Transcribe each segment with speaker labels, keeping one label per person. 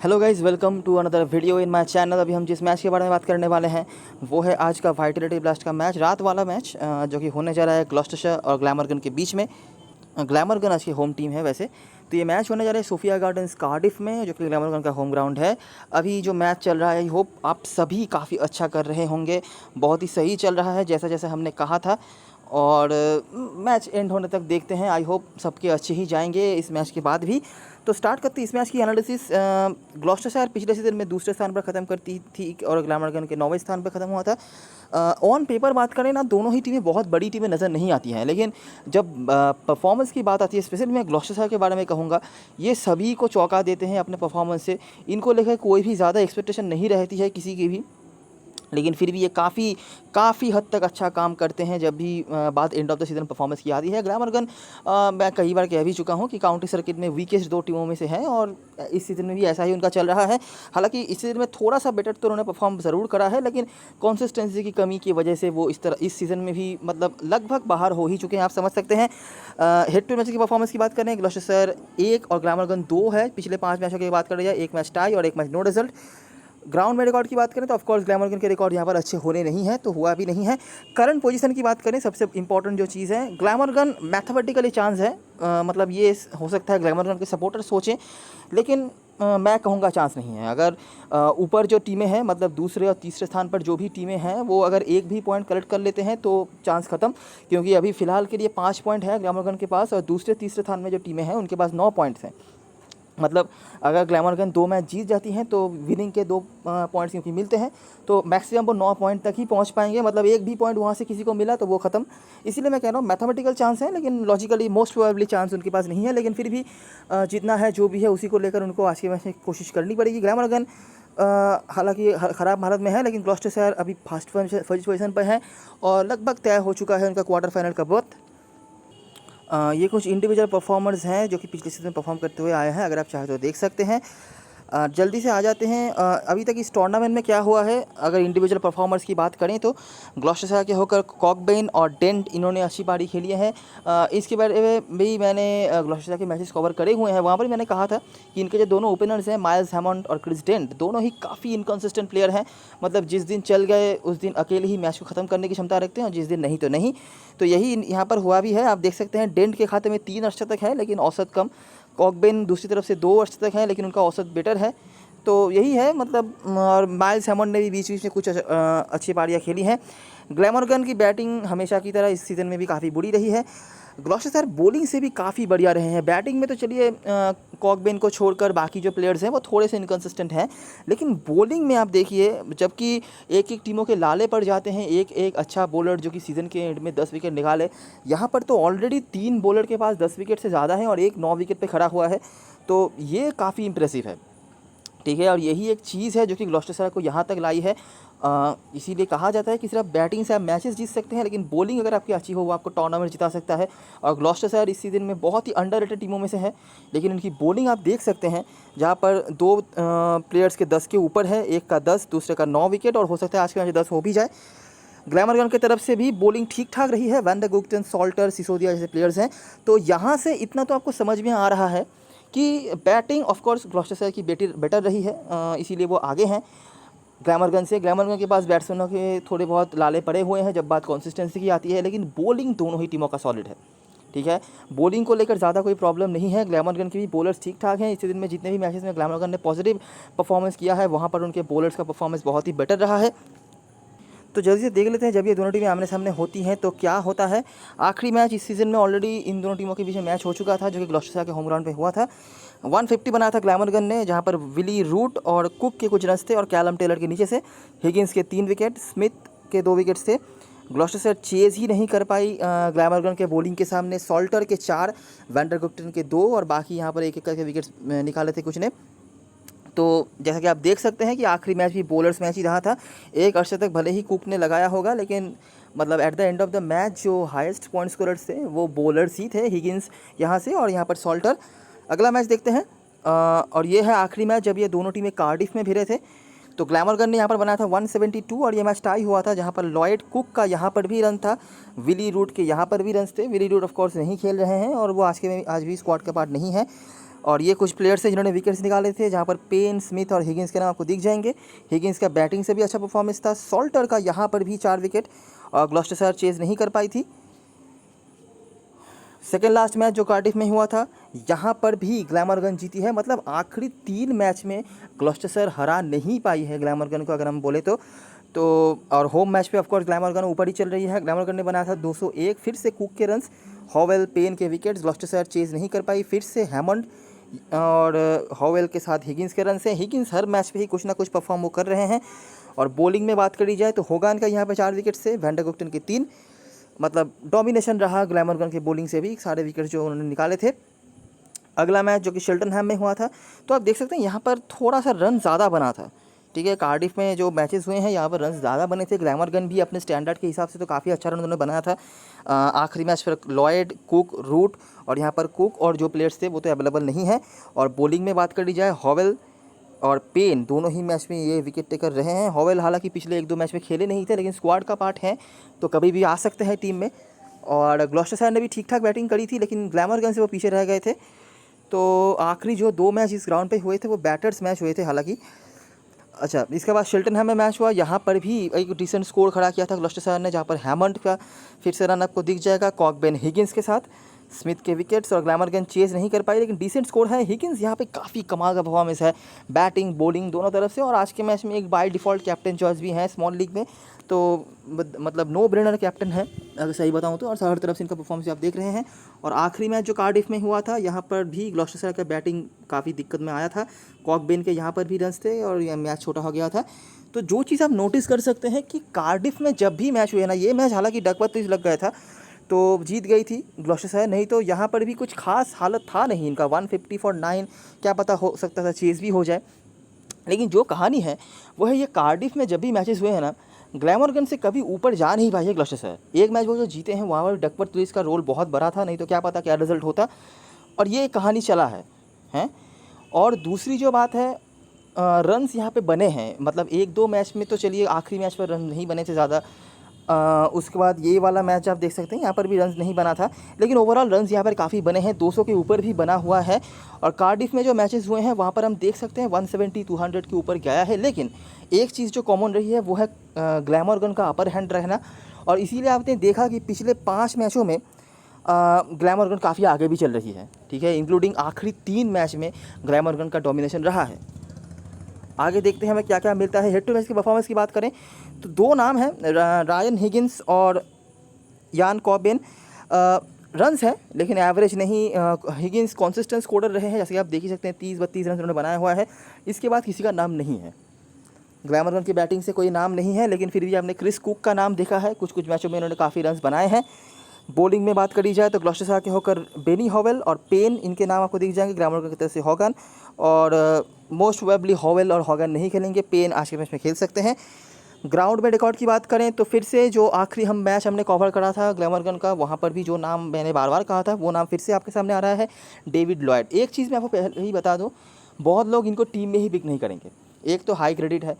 Speaker 1: Hello guys, welcome to another video in my channel. अभी हम जिस मैच के बारे में बात करने वाले हैं वो है आज का वाइटलिटी ब्लास्ट का मैच, रात वाला मैच जो कि होने जा रहा है ग्लॉस्टरशायर और ग्लैमरगन के बीच में। ग्लैमरगन आज की होम टीम है वैसे। तो ये मैच होने जा रहा है सोफिया गार्डन्स कार्डिफ में, जो कि ग्लैमरगन का होम ग्राउंड है। अभी जो मैच चल रहा है, आई होप आप सभी काफ़ी अच्छा कर रहे होंगे। बहुत ही सही चल रहा है जैसा जैसा हमने कहा था। और मैच एंड होने तक देखते हैं, आई होप सबके अच्छे ही जाएंगे इस मैच के बाद भी। तो स्टार्ट करते इस मैच की एनालिसिस। ग्लॉस्टरशायर पिछले सीजन में दूसरे स्थान पर ख़त्म करती थी और ग्लैमरगन के 9वें स्थान पर ख़त्म हुआ था। ऑन पेपर बात करें ना, दोनों ही टीमें बहुत बड़ी टीमें नज़र नहीं आती हैं, लेकिन जब परफॉर्मेंस की बात आती है, स्पेशली मैं ग्लॉस्टरशायर के बारे में कहूँगा, ये सभी को चौंका देते हैं अपने परफॉर्मेंस से। इनको लेकर कोई भी ज़्यादा एक्सपेक्टेशन नहीं रहती है किसी की भी, लेकिन फिर भी ये काफ़ी हद तक अच्छा काम करते हैं जब भी बात end of the season performance की आती है। ग्लैमरगन मैं कई बार कह भी चुका हूँ कि काउंटी सर्किट में वीकेस्ट दो टीमों में से है और इस सीज़न में भी ऐसा ही उनका चल रहा है। हालांकि इस सीज़न में थोड़ा सा बेटर तो उन्होंने परफॉर्म ज़रूर करा है, लेकिन कंसिस्टेंसी की कमी की वजह से वो इस सीज़न में भी मतलब लगभग बाहर हो ही चुके हैं, आप समझ सकते हैं। हेड टू मैच की परफॉर्मेंस की बात करें, ग्लॉस्टरशायर 1 और ग्लैमरगन 2 है। पिछले 5 मैचों की बात करें जाए, 1 मैच टाई और 1 मैच नो रिजल्ट। ग्राउंड में रिकॉर्ड की बात करें तो ऑफकोर्स ग्लैमरगन के रिकॉर्ड यहाँ पर अच्छे होने नहीं हैं, तो हुआ भी नहीं है। करंट पोजीशन की बात करें, सबसे इंपॉर्टेंट जो चीज़ है, ग्लैमरगन मैथमेटिकली चांस है। मतलब ये हो सकता है ग्लैमरगन के सपोर्टर सोचें, लेकिन मैं कहूँगा चांस नहीं है। अगर ऊपर जो टीमें हैं, मतलब दूसरे और तीसरे स्थान पर जो भी टीमें हैं, वो अगर एक भी पॉइंट कलेक्ट कर लेते हैं तो चांस ख़त्म, क्योंकि अभी फ़िलहाल के लिए 5 पॉइंट है ग्लैमरगन के पास और दूसरे तीसरे स्थान में जो टीमें हैं उनके पास 9 पॉइंट्स हैं। मतलब अगर ग्लैमरगन 2 मैच जीत जाती हैं तो विनिंग के 2 पॉइंट्स क्योंकि मिलते हैं, तो मैक्सिमम वो 9 पॉइंट तक ही पहुंच पाएंगे। मतलब एक भी पॉइंट वहां से किसी को मिला तो वो ख़त्म। इसीलिए मैं कह रहा हूँ मैथमेटिकल चांस है, लेकिन लॉजिकली मोस्ट प्रोबेबली चांस उनके पास नहीं है। लेकिन फिर भी जितना है जो भी है उसी को लेकर उनको आज के मैच में कोशिश करनी पड़ेगी। ग्लैमरगन हालांकि ख़राब हालत में है, लेकिन ग्लॉस्टरशायर अभी फर्स्ट पोजीशन पर है और लगभग तय हो चुका है उनका क्वार्टर फाइनल का बर्थ। ये कुछ इंडिविजुअल परफॉर्मर्स हैं जो कि पिछले सीज़न परफॉर्म करते हुए आए हैं, अगर आप चाहें तो देख सकते हैं। जल्दी से आ जाते हैं अभी तक इस टूर्नामेंट में क्या हुआ है। अगर इंडिविजुअल परफॉर्मर्स की बात करें तो ग्लॉस्टरशायर के होकर कॉकबेन और डेंट, इन्होंने अच्छी पारी खेली है। इसके बारे में भी मैंने ग्लॉस्टरशायर के मैचेस कवर करे हुए हैं, वहाँ पर मैंने कहा था कि इनके जो दोनों ओपनर्स हैं, माइल्स हैमंड और क्रिस डेंट, दोनों ही काफ़ी इनकन्सिस्टेंट प्लेयर हैं। मतलब जिस दिन चल गए उस दिन अकेले ही मैच को ख़त्म करने की क्षमता रखते हैं और जिस दिन नहीं तो नहीं। तो यही यहाँ पर हुआ भी है। आप देख सकते हैं डेंट के खाते में 3 अर्धशतक है लेकिन औसत कम। कॉकबेन दूसरी तरफ से 2 अर्धशतक है लेकिन उनका औसत बेटर है। तो यही है मतलब। और माइल्स हैमंड ने भी बीच बीच में कुछ अच्छी पारियाँ खेली हैं। ग्लैमरगन की बैटिंग हमेशा की तरह इस सीज़न में भी काफ़ी बुरी रही है। ग्लॉस्टरशायर बॉलिंग से भी काफ़ी बढ़िया रहे हैं। बैटिंग में तो चलिए कॉकबेन को छोड़कर बाकी जो प्लेयर्स हैं वो थोड़े से इनकन्सिस्टेंट हैं, लेकिन बॉलिंग में आप देखिए, जबकि एक एक टीमों के लाले पड़ जाते हैं एक एक अच्छा बॉलर जो कि सीज़न के एंड में 10 विकेट निकाले, यहाँ पर तो ऑलरेडी 3 बॉलर के पास 10 विकेट से ज़्यादा है और एक 9 विकेट पर खड़ा हुआ है। तो ये काफ़ी इंप्रेसिव है, ठीक है। और यही एक चीज़ है जो कि ग्लॉस्टरशायर को यहाँ तक लाई है। इसीलिए कहा जाता है कि सिर्फ बैटिंग से आप मैचेस जीत सकते हैं, लेकिन बॉलिंग अगर आपकी अच्छी हो वो आपको टूर्नामेंट जिता सकता है। और ग्लॉस्टरशायर इस सीज़न में बहुत ही अंडररेटेड टीमों में से है, लेकिन इनकी बॉलिंग आप देख सकते हैं, जहाँ पर 2 प्लेयर्स के 10 के ऊपर है, एक का 10 दूसरे का 9 विकेट, और हो सकता है आज के मैच 10 हो भी जाए। ग्लैमरगन की तरफ से भी बॉलिंग ठीक ठाक रही है। वैन द गुक्टन, सॉल्टर, सिसोदिया जैसे प्लेयर्स हैं। तो यहाँ से इतना तो आपको समझ में आ रहा है कि बैटिंग ऑफ कोर्स ग्लॉस्टरशायर की बेटर रही है, इसीलिए वो आगे हैं ग्लैमरगन से। ग्लैमरगन के पास बैट्समैनों के थोड़े बहुत लाले पड़े हुए हैं जब बात कंसिस्टेंसी की आती है, लेकिन बॉलिंग दोनों ही टीमों का सॉलिड है, ठीक है। बॉलिंग को लेकर ज़्यादा कोई प्रॉब्लम नहीं है। ग्लैमरगन के भी बॉलर्स ठीक ठाक हैं। इस दिन में जितने भी मैचेस में ग्लैमरगन ने पॉजिटिव परफॉर्मेंस किया है, वहाँ पर उनके बॉलर्स का परफॉर्मेंस बहुत ही बेटर रहा है। तो जल्दी से देख लेते हैं जब ये दोनों टीमें आमने सामने होती हैं तो क्या होता है। आखिरी मैच इस सीज़न में ऑलरेडी इन दोनों टीमों के बीच में मैच हो चुका था, जो कि ग्लॉस्टरशायर के होम ग्राउंड पे हुआ था। 150 बनाया था ग्लैमरगन ने, जहां पर विली रूट और कुक के कुछ रन्स थे और कैलम टेलर के नीचे से हिगिंस के 3 विकेट, स्मिथ के 2 विकेट्स थे। ग्लॉस्टरशायर चेज ही नहीं कर पाई ग्लैमरगन के बॉलिंग के सामने। सॉल्टर के 4, वैंडर गुप्टन के 2 और बाकी यहाँ पर एक एक करके विकेट्स निकाले थे कुछ ने। तो जैसा कि आप देख सकते हैं कि आखिरी मैच भी बॉलर्स मैच ही रहा था। एक अर्धशतक भले ही कुक ने लगाया होगा, लेकिन मतलब at the end of the match जो हाईएस्ट पॉइंट स्कोरर्स थे वो बॉलर्स ही थे, हिगिंस यहाँ से और यहाँ पर सॉल्टर। अगला मैच देखते हैं और ये है आखिरी मैच जब ये दोनों टीमें कार्डिफ में भिड़े थे। तो ग्लैमरगन ने यहाँ पर बनाया था 172 और ये मैच टाई हुआ था, जहाँ पर लॉयड कुक का यहाँ पर भी रन था, विली रूट के यहाँ पर भी रन थे। विली रूट ऑफ कोर्स नहीं खेल रहे हैं और वो आज भी स्क्वाड का पार्ट नहीं है। और ये कुछ प्लेयर्स हैं जिन्होंने विकेट्स निकाले थे, जहाँ पर पेन, स्मिथ और हिगिंस के नाम आपको दिख जाएंगे। हिगिंस का बैटिंग से भी अच्छा परफॉर्मेंस था। सॉल्टर का यहाँ पर भी 4 विकेट और ग्लॉस्टरशायर चेज़ नहीं कर पाई थी। सेकेंड लास्ट मैच जो कार्डिफ में हुआ था, यहाँ पर भी ग्लैमरगन जीती है। मतलब आखिरी 3 मैच में ग्लॉस्टरशायर हरा नहीं पाई है ग्लैमरगन को, अगर हम बोले तो और होम मैच पे ऑफकोर्स ग्लैमरगन ऊपर ही चल रही है। ग्लैमरगन ने बनाया था 201, फिर से कुक के रन्स, हॉवेल, पेन के विकेट्स, ग्लॉस्टरशायर चेज़ नहीं कर पाई। फिर से हैमंड और हॉवेल के साथ हिगिंस के रन से। हिगिंस हर मैच पे ही कुछ ना कुछ परफॉर्म वो कर रहे हैं। और बॉलिंग में बात करी जाए तो होगान का यहाँ पे 4 विकेट से, वैंडरगुक्टन के 3। मतलब डोमिनेशन रहा ग्लैमरगन के बॉलिंग से भी, सारे विकेट जो उन्होंने निकाले थे। अगला मैच जो कि शेल्टनहैम में हुआ था, तो आप देख सकते हैं यहाँ पर थोड़ा सा रन ज़्यादा बना था। ठीक है, कार्डिफ में जो मैचेस हुए हैं यहाँ पर रन ज़्यादा बने थे। ग्लैमरगन भी अपने स्टैंडर्ड के हिसाब से तो काफ़ी अच्छा रन उन्होंने बनाया था। आखिरी मैच पर लॉयड, कुक, रूट और यहाँ पर कुक और जो प्लेयर्स थे वो तो अवेलेबल नहीं है। और बॉलिंग में बात कर ली जाए, हॉवेल और पेन दोनों ही मैच में ये विकेट टेकर रहे हैं। हॉवेल हालांकि पिछले 1-2 मैच में खेले नहीं थे, लेकिन स्क्वाड का पार्ट है तो कभी भी आ सकते हैं टीम में। और ग्लॉस्टरशायर ने भी ठीक ठाक बैटिंग करी थी, लेकिन ग्लैमरगन से वो पीछे रह गए थे। तो आखिरी जो 2 मैच इस ग्राउंड पे हुए थे वो बैटर्स मैच हुए थे हालांकि। अच्छा, इसके बाद शेल्टनहैम में मैच हुआ, यहाँ पर भी एक डिसेंट स्कोर खड़ा किया था ग्लॉस्टरशायर ने, जहाँ पर हैमंड का फिर से रन आपको दिख जाएगा, कॉकबेन, हिगिंस के साथ, स्मिथ के विकेट्स और ग्लैमरगन चेज़ नहीं कर पाई, लेकिन डिसेंट स्कोर है। हिगिंस यहाँ पे काफ़ी कमाल का परफॉर्मेंस है, बैटिंग बॉलिंग दोनों तरफ से। और आज के मैच में एक बाय डिफ़ॉल्ट कैप्टन चॉइस भी है स्मॉल लीग में, तो मतलब नो ब्रेनर कैप्टन है अगर सही बताऊँ तो। और हर तरफ से इनका परफॉर्मेंस आप देख रहे हैं। और आखिरी मैच जो कार्डिफ में हुआ था, यहाँ पर भी ग्लॉस्टरशायर का बैटिंग काफ़ी दिक्कत में आया था। कॉकबेन के यहाँ पर भी रन्स थे और यह मैच छोटा हो गया था। तो जो चीज़ आप नोटिस कर सकते हैं कि कार्डिफ में जब भी मैच हुए ना, ये मैच हालांकि डकवर्थ लग गया था तो जीत गई थी ग्लॉस्टरशायर, नहीं तो यहाँ पर भी कुछ खास हालत था नहीं इनका। 150 फॉर 9, क्या पता हो सकता था चेज़ भी हो जाए। लेकिन जो कहानी है वो है, ये कार्डिफ में जब भी मैचेस हुए हैं ना, ग्लैमरगन से कभी ऊपर जा नहीं पाई है ग्लॉस्टरशायर। एक मैच वो जो जीते हैं वहाँ पर डकवर्थ का रोल बहुत बड़ा था, नहीं तो क्या पता क्या रिजल्ट होता। और ये कहानी चला है। और दूसरी जो बात है, रन्स यहाँ पे बने हैं। मतलब 1-2 मैच में तो चलिए, आखिरी मैच पर रन नहीं बने थे ज़्यादा। उसके बाद ये वाला मैच आप देख सकते हैं, यहाँ पर भी रन्स नहीं बना था, लेकिन ओवरऑल रन्स यहाँ पर काफ़ी बने हैं, 200 के ऊपर भी बना हुआ है। और कार्डिफ में जो मैचेस हुए हैं वहाँ पर हम देख सकते हैं 170-200 के ऊपर गया है। लेकिन एक चीज़ जो कॉमन रही है वो है ग्लैमरगन का अपर हैंड रहना। और इसीलिए आपने देखा कि पिछले 5 मैचों में ग्लैमरगन काफ़ी आगे भी चल रही है। ठीक है, इंक्लूडिंग आखिरी 3 मैच में ग्लैमरगन का डोमिनेशन रहा है। आगे देखते हैं हमें क्या क्या मिलता है। हेड टू मैच की परफॉर्मेंस की बात करें तो 2 नाम हैं, रायन हिगिंस और यान कॉकबेन। रन्स है लेकिन एवरेज नहीं। हिगिंस कॉन्सिस्टेंट स्कोरर रहे हैं, जैसे कि आप देख ही सकते हैं 30-32 रन उन्होंने बनाया हुआ है। इसके बाद किसी का नाम नहीं है। ग्लैमरगन की बैटिंग से कोई नाम नहीं है, लेकिन फिर भी आपने क्रिस कुक का नाम देखा है, कुछ मैचों में उन्होंने काफ़ी रन्स बनाए हैं। बॉलिंग में बात करी जाए तो ग्लॉस्टरशायर के होकर बेनी हॉवेल और पेन, इनके नाम आपको दिख जाएंगे। ग्लैमरगन की तरफ से हॉगन, और मोस्ट प्रोबेबली हॉवेल और हॉगन नहीं खेलेंगे, पेन आज के मैच में खेल सकते हैं। ग्राउंड में रिकॉर्ड की बात करें तो फिर से जो आखिरी हम मैच हमने कवर करा था ग्लैमरगन का, वहाँ पर भी जो नाम मैंने बार बार कहा था वो नाम फिर से आपके सामने आ रहा है, डेविड लॉयड। एक चीज़ मैं आपको पहले ही बता दूँ, बहुत लोग इनको टीम में ही पिक नहीं करेंगे। एक तो हाई क्रेडिट है,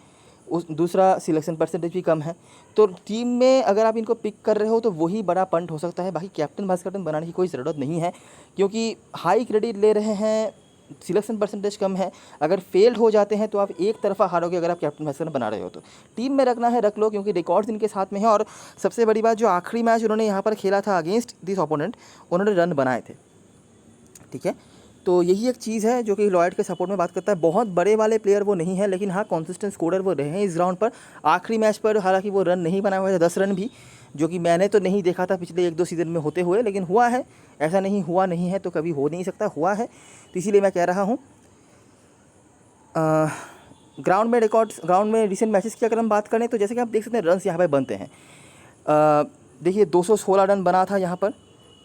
Speaker 1: दूसरा सिलेक्शन परसेंटेज भी कम है। तो टीम में अगर आप इनको पिक कर रहे हो तो वही बड़ा पंट हो सकता है। बाकी कैप्टन वाइस कैप्टन बनाने की कोई ज़रूरत नहीं है, क्योंकि हाई क्रेडिट ले रहे हैं, सिलेक्शन परसेंटेज कम है। अगर फेल्ड हो जाते हैं तो आप एक तरफा हारोगे। अगर आप कैप्टन वाइस कैप्टन बना रहे हो तो टीम में रखना है रख लो, क्योंकि रिकॉर्ड्स इनके साथ में है। और सबसे बड़ी बात, जो आखिरी मैच उन्होंने यहाँ पर खेला था अगेंस्ट दिस ओपोनेंट, उन्होंने रन बनाए थे। ठीक है, तो यही एक चीज़ है जो कि लॉयड के सपोर्ट में बात करता है। बहुत बड़े वाले प्लेयर वो नहीं है, लेकिन हाँ कंसिस्टेंट स्कोरर वो रहे हैं इस ग्राउंड पर। आखिरी मैच पर हालांकि वो रन नहीं बनाए हुए थे, 10 रन भी, जो कि मैंने तो नहीं देखा था पिछले 1-2 सीज़न में होते हुए, लेकिन हुआ है। ऐसा नहीं हुआ नहीं है तो कभी हो नहीं सकता, हुआ है। तो इसीलिए मैं कह रहा हूँ। ग्राउंड में रिकॉर्ड्स, ग्राउंड में रिसेंट मैचेस की अगर हम बात करें तो जैसे कि आप देख सकते हैं रन्स यहाँ पर बनते हैं। देखिए 216 रन बना था यहाँ पर,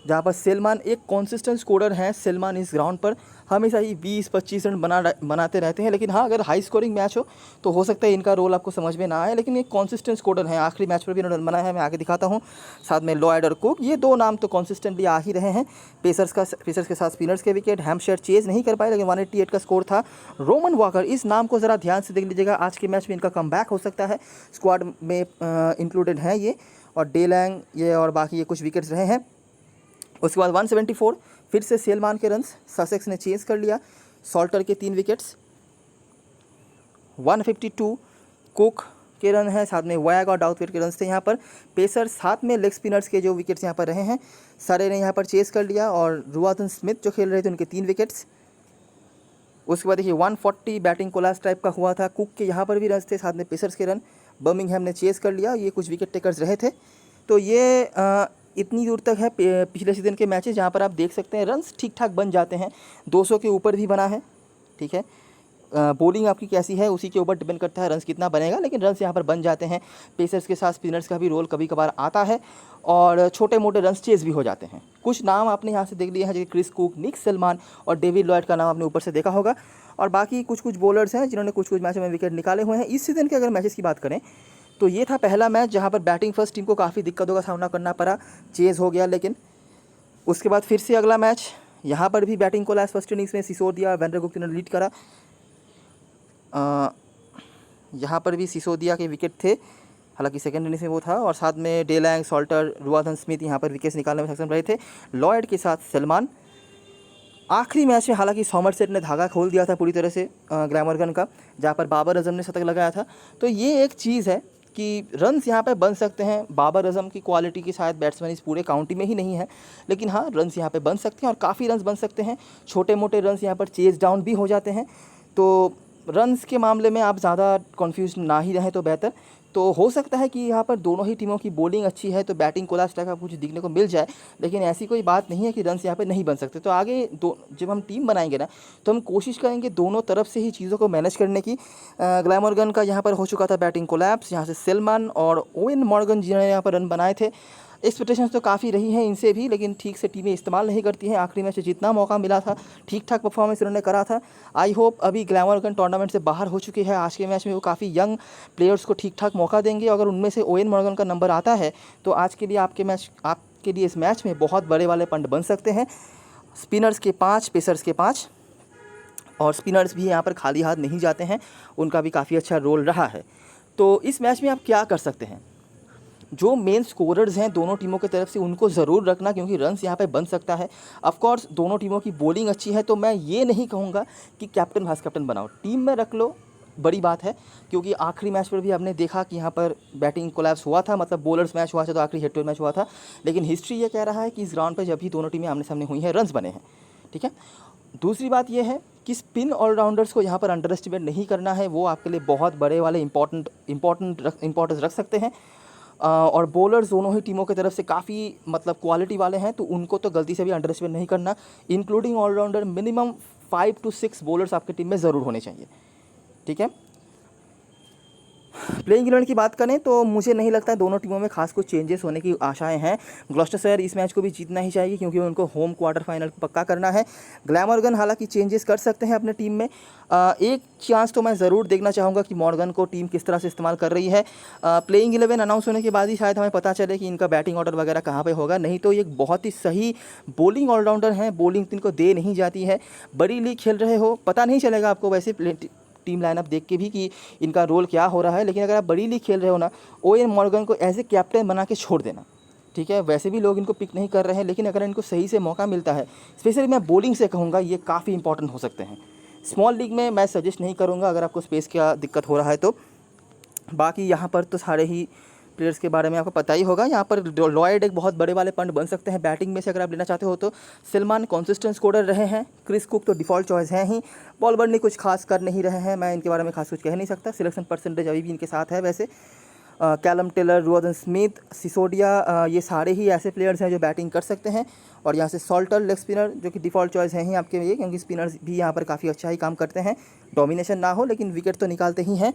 Speaker 1: जहाँ पर सलमान एक कॉन्सिस्टेंट स्कोरर हैं। सलमान इस ग्राउंड पर हमेशा ही 20-25 रन बनाते रहते हैं। लेकिन हाँ, अगर हाई स्कोरिंग मैच हो तो हो सकता है इनका रोल आपको समझ में ना आए, लेकिन एक कॉन्सिस्टेंट स्कोरर हैं। आखिरी मैच पर भी इन्होंने रन बनाया है, मैं आगे दिखाता हूँ। साथ में लॉयड और कुक, ये 2 नाम तो कॉन्सिस्टेंटली आ ही रहे हैं। पेसर्स के साथ स्पिनर्स के विकेट। हैम्पशायर चेज़ नहीं कर पाए, लेकिन 188 का स्कोर था। रोमन वॉकर, इस नाम को ज़रा ध्यान से देख लीजिएगा, आज के मैच में इनका कमबैक हो सकता है। स्क्वाड में इंक्लूडेड हैं ये, और डेलैंग ये और बाकी ये कुछ विकेट्स रहे हैं। उसके बाद 174, फिर से सेलमान के रन्स ससेक्स ने चेज़ कर लिया। सॉल्टर के 3 विकेट्स, 152 कुक के रन है, साथ में वैग और डाउथवेट के रन्स थे यहाँ पर। पेसर साथ में लेग स्पिनर्स के जो विकेट्स यहाँ पर रहे हैं सारे ने यहाँ पर चेज़ कर लिया, और रुआथन स्मिथ जो खेल रहे थे उनके 3 विकेट्स। उसके बाद देखिए 140 बैटिंग कोलास टाइप का हुआ था। कुक के यहाँ पर भी रन्स थे, साथ में पेसर्स के रन बर्मिंघम ने चेज़ कर लिया। ये कुछ विकेट टेकर्स रहे थे। तो ये इतनी दूर तक है पिछले सीज़न के मैचेस, जहाँ पर आप देख सकते हैं रन्स ठीक ठाक बन जाते हैं, 200 के ऊपर भी बना है। ठीक है, बॉलिंग आपकी कैसी है उसी के ऊपर डिपेंड करता है रन्स कितना बनेगा, लेकिन रन्स यहाँ पर बन जाते हैं। पेसर्स के साथ स्पिनर्स का भी रोल कभी कभार आता है और छोटे मोटे रन्स चेज़ भी हो जाते हैं। कुछ नाम आपने यहाँ से देख लिए हैं, जैसे क्रिस कुक, निक सेलमान और डेविड लॉयड का नाम आपने ऊपर से देखा होगा, और बाकी कुछ कुछ बॉलर्स हैं जिन्होंने कुछ कुछ मैचों में विकेट निकाले हुए हैं। इस सीज़न के अगर मैचेस की बात करें तो ये था पहला मैच जहाँ पर बैटिंग फर्स्ट टीम को काफ़ी दिक्कतों का सामना करना पड़ा, चेज़ हो गया, लेकिन उसके बाद फिर से अगला मैच, यहाँ पर भी बैटिंग को लास्ट फर्स्ट इनिंग्स में सिसोदिया, वेंड्रगुप्त ने लीड करा। यहाँ पर भी सिसोदिया के विकेट थे, हालांकि सेकंड इनिंग्स में वो था, और साथ में डेलैंग, सॉल्टर, रुआथन स्मिथ यहाँ पर विकेट्स निकालने में सक्षम रहे थे। लॉयड के साथ सलमान। आखिरी मैच में हालांकि सॉमरसेट ने धागा खोल दिया था पूरी तरह से ग्लैमरगन का, जहाँ पर बाबर आजम ने शतक लगाया था। तो ये एक चीज़ है कि रन्स यहाँ पे बन सकते हैं। बाबर आजम की क्वालिटी की शायद बैट्समैन इस पूरे काउंटी में ही नहीं है, लेकिन हाँ रन्स यहाँ पे बन सकते हैं और काफ़ी रन्स बन सकते हैं। छोटे मोटे रन्स यहाँ पर चेज डाउन भी हो जाते हैं, तो रन्स के मामले में आप ज़्यादा कन्फ्यूज ना ही रहें तो बेहतर। तो हो सकता है कि यहाँ पर दोनों ही टीमों की बॉलिंग अच्छी है तो बैटिंग कोलास टाइप का कुछ दिखने को मिल जाए, लेकिन ऐसी कोई बात नहीं है कि रन्स यहाँ पे नहीं बन सकते। तो आगे जब हम टीम बनाएंगे ना तो हम कोशिश करेंगे दोनों तरफ से ही चीज़ों को मैनेज करने की। ग्लैमरगन का यहाँ पर हो चुका था बैटिंग कोलैप्स, यहाँ से सेलमन और ओवेन मॉर्गन जिन्होंने यहाँ पर रन बनाए थे। एक्सपेक्टेशंस तो काफ़ी रही हैं इनसे भी, लेकिन ठीक से टीमें इस्तेमाल नहीं करती हैं। आखिरी मैच से जितना मौका मिला था ठीक ठाक परफॉर्मेंस उन्होंने करा था। आई होप अभी ग्लैमरगन टूर्नामेंट से बाहर हो चुकी है, आज के मैच में वो काफ़ी यंग प्लेयर्स को ठीक ठाक मौका देंगे। अगर उनमें से ओवेन मॉर्गन का नंबर आता है तो आज के लिए आपके लिए इस मैच में बहुत बड़े वाले पंड बन सकते हैं। स्पिनर्स के 5, पेसर्स के 5, और स्पिनर्स भी यहाँ पर खाली हाथ नहीं जाते हैं, उनका भी काफ़ी अच्छा रोल रहा है। तो इस मैच में आप क्या कर सकते हैं, जो मेन स्कोरर्स हैं दोनों टीमों की तरफ से उनको ज़रूर रखना, क्योंकि रन्स यहाँ पे बन सकता है। ऑफ कोर्स दोनों टीमों की बॉलिंग अच्छी है, तो मैं ये नहीं कहूँगा कि कैप्टन वाइस कैप्टन बनाओ, टीम में रख लो, बड़ी बात है। क्योंकि आखिरी मैच पर भी हमने देखा कि यहाँ पर बैटिंग कोलैप्स हुआ था, मतलब बॉलर्स मैच हुआ था, तो आखिरी हेड टू हेड मैच हुआ था। लेकिन हिस्ट्री ये कह रहा है कि इस ग्राउंड पर जब भी दोनों टीमें आमने सामने हुई हैं रन्स बने हैं। ठीक है, दूसरी बात यह है कि स्पिन ऑलराउंडर्स को यहाँ पर अंडर एस्टिमेट नहीं करना है, वो आपके लिए बहुत बड़े वाले इंपॉर्टेंस रख सकते हैं। और बॉलर्स दोनों ही टीमों की तरफ से काफ़ी मतलब क्वालिटी वाले हैं, तो उनको तो गलती से भी अंडर एस्टिमेट नहीं करना। Including all rounder minimum 5 to 6 bowlers आपकी टीम में ज़रूर होने चाहिए। ठीक है, प्लेइंग 11 की बात करें तो मुझे नहीं लगता है दोनों टीमों में खास कुछ चेंजेस होने की आशाएं हैं। ग्लॉस्टरशायर इस मैच को भी जीतना ही चाहिए, क्योंकि उनको होम क्वार्टर फाइनल पक्का करना है। ग्लैमरगन हालांकि चेंजेस कर सकते हैं अपने टीम में, एक चांस तो मैं ज़रूर देखना चाहूँगा कि मॉर्गन को टीम किस तरह से इस्तेमाल कर रही है। प्लेइंग 11 अनाउंस होने के बाद ही शायद हमें पता चले कि इनका बैटिंग ऑर्डर वगैरह कहाँ पर होगा, नहीं तो ये बहुत ही सही बॉलिंग ऑलराउंडर हैं। बॉलिंग इनको दे नहीं जाती है, बड़ी लीग खेल रहे हो पता नहीं चलेगा आपको वैसे टीम लाइनअप देख के भी कि इनका रोल क्या हो रहा है। लेकिन अगर आप बड़ी लीग खेल रहे हो ना, ओवेन मॉर्गन को एज ए कैप्टन बना के छोड़ देना। ठीक है, वैसे भी लोग इनको पिक नहीं कर रहे हैं, लेकिन अगर इनको सही से मौका मिलता है, स्पेशली मैं बॉलिंग से कहूँगा, ये काफ़ी इंपॉर्टेंट हो सकते हैं। स्मॉल लीग में मैं सजेस्ट नहीं करूँगा अगर आपको स्पेस की दिक्कत हो रहा है तो। बाकी यहाँ पर तो सारे ही प्लेयर्स के बारे में आपको पता ही होगा। यहाँ पर लॉयड एक बहुत बड़े वाले पंड बन सकते हैं बैटिंग में से अगर आप लेना चाहते हो तो। सलमान कॉन्सिस्टेंट स्कोरर रहे हैं, क्रिस कुक तो डिफ़ॉल्ट चॉइस हैं ही, बॉल बर्ड कुछ खास कर नहीं रहे हैं, मैं इनके बारे में खास कुछ कह नहीं सकता। सिलेक्शन परसेंटेज अभी भी इनके साथ है वैसे। कैलम टेलर, रुआथन स्मिथ, सिसोडिया, ये सारे ही ऐसे प्लेयर्स हैं जो बैटिंग कर सकते हैं। और यहाँ से सॉल्टर लेग स्पिनर जो कि डिफ़ॉल्ट चॉइस हैं ही आपके लिए, क्योंकि स्पिनर्स भी यहाँ पर काफ़ी अच्छा ही काम करते हैं, डोमिनेशन ना हो लेकिन विकेट तो निकालते ही हैं।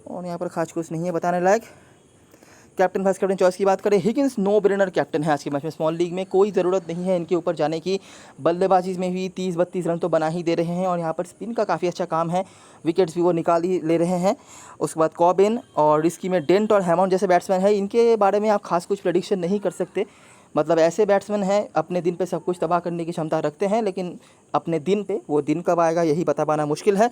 Speaker 1: और यहाँ पर खास कुछ नहीं है बताने लायक। कैप्टन वाइस कैप्टन चॉइस की बात करें, हिगिंस नो ब्रेनर कैप्टन है आज के मैच में। स्मॉल लीग में कोई ज़रूरत नहीं है इनके ऊपर जाने की, बल्लेबाजी में भी 30-32 रन तो बना ही दे रहे हैं, और यहाँ पर स्पिन का काफ़ी अच्छा काम है, विकेट्स भी वो निकाल ही ले रहे हैं। उसके बाद कॉबिन और रिस्की में डेंट और हैमॉन्ड जैसे बैट्समैन है, इनके बारे में आप खास कुछ प्रेडिक्शन नहीं कर सकते। मतलब ऐसे बैट्समैन हैं अपने दिन पे सब कुछ तबाह करने की क्षमता रखते हैं, लेकिन अपने दिन पे वो दिन कब आएगा यही बता पाना मुश्किल है।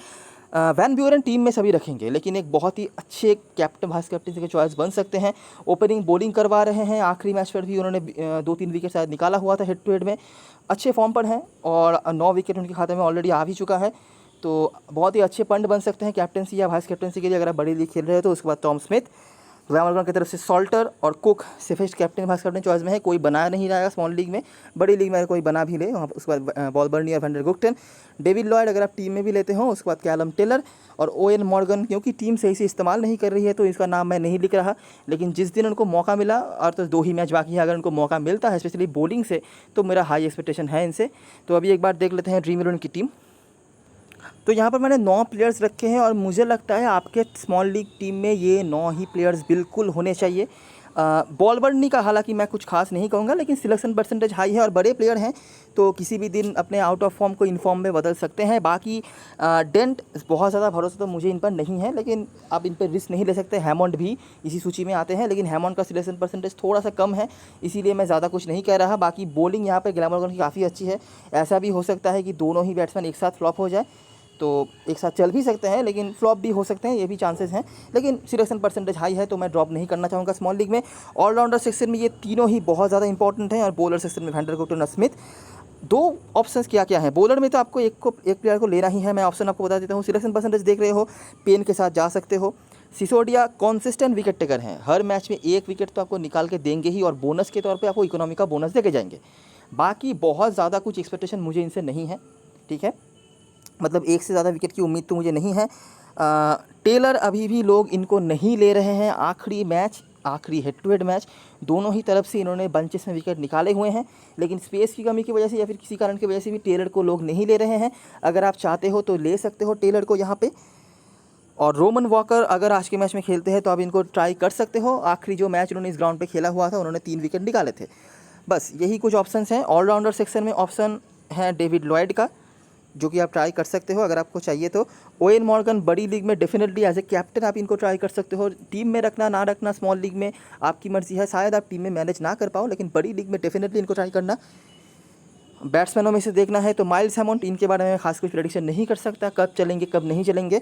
Speaker 1: वैन ब्यूरेन टीम में सभी रखेंगे, लेकिन एक बहुत ही अच्छे कैप्टन वाइस कैप्टन के चॉइस बन सकते हैं। ओपनिंग बॉलिंग करवा रहे हैं, आखिरी मैच पर भी उन्होंने 2-3 विकेट शायद निकाला हुआ था हेड टू हेड में, अच्छे फॉर्म पर हैं और 9 विकेट उनके खाते में ऑलरेडी आ भी चुका है। तो बहुत ही अच्छे पंड बन सकते हैं कैप्टनसी या वाइस कैप्टनसी के लिए अगर आप बड़ी लीग खेल रहे हो तो। उसके बाद टॉम स्मिथ, ग्लैमरगन की तरफ से सॉल्टर और cook safest captain vice captain choice में है। कोई बना नहीं रहेगा स्मॉल लीग में, बड़ी लीग में अगर कोई बना भी ले वहाँ उसके बाद बॉलबर्नी और वैंडर गुक्टन, डेविड लॉयड अगर आप टीम में भी लेते हो, उसके बाद कैलम टेलर और ओएन मॉर्गन। क्योंकि टीम सही से इस्तेमाल नहीं कर रही है तो इसका नाम मैं नहीं लिख रहा, लेकिन जिस दिन उनको मौका मिला, और तो 2 ही मैच बाकी है, अगर उनको मौका मिलता है स्पेशली बॉलिंग से तो मेरा हाई एक्सपेक्टेशन है इनसे। तो अभी एक बार देख लेते हैं ड्रीम 11 की टीम। तो यहाँ पर मैंने 9 प्लेयर्स रखे हैं और मुझे लगता है आपके स्मॉल लीग टीम में ये 9 ही प्लेयर्स बिल्कुल होने चाहिए। बॉलबर्नी का हालांकि मैं कुछ खास नहीं कहूँगा, लेकिन सिलेक्शन परसेंटेज हाई है और बड़े प्लेयर हैं तो किसी भी दिन अपने आउट ऑफ फॉर्म को इन फॉर्म में बदल सकते हैं। बाकी डेंट बहुत ज़्यादा भरोसा तो मुझे इन पर नहीं है, लेकिन आप इन पर रिस्क नहीं ले सकते। हैमंड भी इसी सूची में आते हैं, लेकिन हैमंड का सिलेक्शन परसेंटेज थोड़ा सा कम है, इसीलिए मैं ज़्यादा कुछ नहीं कह रहा। बाकी बॉलिंग यहाँ पर ग्लैमरगन की काफ़ी अच्छी है। ऐसा भी हो सकता है कि दोनों ही बैट्समैन एक साथ फ्लॉप हो जाए, तो एक साथ चल भी सकते हैं लेकिन फ्लॉप भी हो सकते हैं, ये भी चांसेस हैं। लेकिन सिलेक्शन परसेंटेज हाई है तो मैं ड्रॉप नहीं करना चाहूँगा स्मॉल लीग में। ऑलराउंडर सेक्शन में ये तीनों ही बहुत ज़्यादा इंपॉर्टेंट हैं और बॉलर सेक्शन में वैंडर गुक्टन और स्मिथ। 2 ऑप्शंस क्या क्या हैं बॉलर में, तो आपको एक प्लेयर को लेना ही है। मैं ऑप्शन आपको बता देता हूँ। सिलेक्शन परसेंटेज देख रहे हो, पेन के साथ जा सकते हो। सिसोडिया कॉन्सिस्टेंट विकेट टेकर हैं, हर मैच में 1 विकेट तो आपको निकाल के देंगे ही और बोनस के तौर पर आपको इकोनॉमी का बोनस देके जाएंगे। बाकी बहुत ज़्यादा कुछ एक्सपेक्टेशन मुझे इनसे नहीं है, ठीक है, मतलब 1 से ज़्यादा विकेट की उम्मीद तो मुझे नहीं है। टेलर अभी भी लोग इनको नहीं ले रहे हैं। आखिरी हेड टू हेड मैच दोनों ही तरफ से इन्होंने बंचेस में विकेट निकाले हुए हैं, लेकिन स्पेस की कमी की वजह से या फिर किसी कारण की वजह से भी टेलर को लोग नहीं ले रहे हैं। अगर आप चाहते हो तो ले सकते हो टेलर को यहाँ पे। और रोमन वॉकर अगर आज के मैच में खेलते हैं तो आप इनको ट्राई कर सकते हो। आखिरी जो मैच उन्होंने इस ग्राउंड पे खेला हुआ था उन्होंने 3 विकेट निकाले थे। बस यही कुछ ऑप्शंस हैं। ऑलराउंडर सेक्शन में ऑप्शन है डेविड लॉयड का, जो कि आप ट्राई कर सकते हो अगर आपको चाहिए तो। ओएन मॉर्गन बड़ी लीग में डेफिनेटली एज ए कैप्टन आप इनको ट्राई कर सकते हो। टीम में रखना ना रखना स्मॉल लीग में आपकी मर्जी है, शायद आप टीम में मैनेज ना कर पाओ, लेकिन बड़ी लीग में डेफिनेटली इनको ट्राई करना। बैट्समैनों में से देखना है तो माइल्स हैमंड, इनके बारे में खास कुछ प्रेडिक्शन नहीं कर सकता, कब चलेंगे कब नहीं चलेंगे।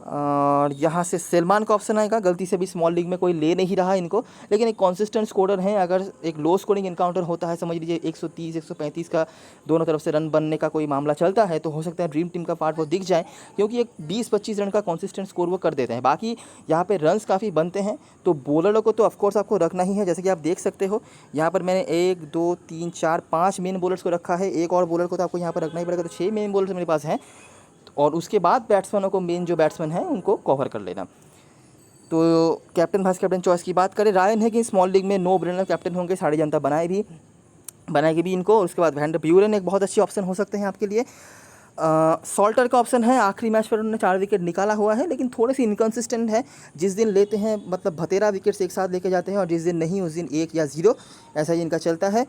Speaker 1: और यहाँ से सलमान का ऑप्शन आएगा, गलती से भी स्मॉल लीग में कोई ले नहीं रहा इनको, लेकिन एक कंसिस्टेंट स्कोरर हैं। अगर एक लो स्कोरिंग इनकाउंटर होता है, समझ लीजिए 130 135 का दोनों तरफ से रन बनने का कोई मामला चलता है, तो हो सकता है ड्रीम टीम का पार्ट वो दिख जाए, क्योंकि एक 20-25 रन का कंसिस्टेंट स्कोर वो कर देते हैं। बाकी यहाँ पे रन्स काफ़ी बनते हैं, तो बॉलरों को तो ऑफकोर्स आपको रखना ही है। जैसे कि आप देख सकते हो यहाँ पर मैंने 1 2 3 4 5 मेन बॉलर्स को रखा है, एक और बॉलर को तो आपको यहाँ पर रखना ही पड़ेगा, तो 6 मेन बॉलर्स मेरे पास हैं। और उसके बाद बैट्समैनों को, मेन जो बैट्समैन हैं उनको कवर कर लेना। तो कैप्टन वाइस कैप्टन चॉइस की बात करें, रायन है कि स्मॉल लीग में नो ब्रेनर कैप्टन होंगे, सारी जनता बनाएगी भी इनको। और उसके बाद वैंडर ब्यूरेन एक बहुत अच्छे ऑप्शन हो सकते हैं आपके लिए। सॉल्टर का ऑप्शन है, आखिरी मैच पर उन्होंने 4 विकेट निकाला हुआ है, लेकिन थोड़े से इनकन्सिस्टेंट है। जिस दिन लेते हैं मतलब 13 विकेट्स एक साथ लेके जाते हैं, और जिस दिन नहीं उस दिन 1 या 0, ऐसा ही इनका चलता है।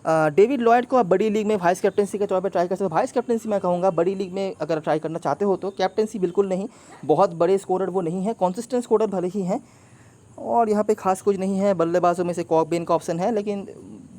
Speaker 1: डेविड लॉयड को आप बड़ी लीग में वाइस कैप्टनसी के तौर पर ट्राई कर सकते हो। वाइस कैप्टनसी मैं कहूँगा, बड़ी लीग में अगर ट्राई करना चाहते हो तो, कैप्टनसी बिल्कुल नहीं। बहुत बड़े स्कोरर वो नहीं है, कॉन्सिस्टेंट स्कोरर भले ही हैं। और यहाँ पे खास कुछ नहीं है। बल्लेबाजों में से कॉकबेन का ऑप्शन है, लेकिन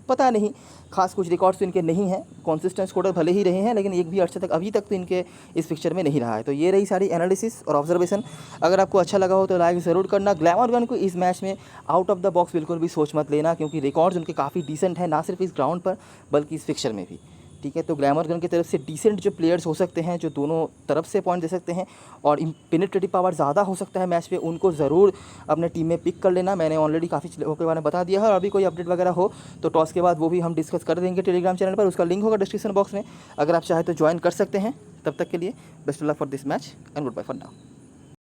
Speaker 1: पता नहीं, खास कुछ रिकॉर्ड्स तो इनके नहीं हैं। कॉन्सिस्टेंट स्कोरर भले ही रहे हैं, लेकिन एक भी अर्से तक अभी तक तो इनके इस पिक्चर में नहीं रहा है। तो ये रही सारी एनालिसिस और ऑब्जर्वेशन। अगर आपको अच्छा लगा हो तो लाइक ज़रूर करना। ग्लैमरगन को इस मैच में आउट ऑफ द बॉक्स बिल्कुल भी सोच मत लेना, क्योंकि रिकॉर्ड्स उनके काफ़ी डिसेंट है, ना सिर्फ इस ग्राउंड पर बल्कि इस पिक्चर में भी, ठीक है। तो ग्लैमरगन की तरफ से डिसेंट जो प्लेयर्स हो सकते हैं, जो दोनों तरफ से पॉइंट दे सकते हैं और पेनिट्रेटिव पावर ज़्यादा हो सकता है मैच पे, उनको ज़रूर अपने टीम में पिक कर लेना। मैंने ऑलरेडी काफ़ी चीज़ों के बारे में बता दिया है, और अभी कोई अपडेट वगैरह हो तो टॉस के बाद वो भी हम डिस्कस कर देंगे टेलीग्राम चैनल पर। उसका लिंक होगा डिस्क्रिप्शन बॉक्स में, अगर आप चाहें तो ज्वाइन कर सकते हैं। तब तक के लिए best of luck for this match and goodbye for now.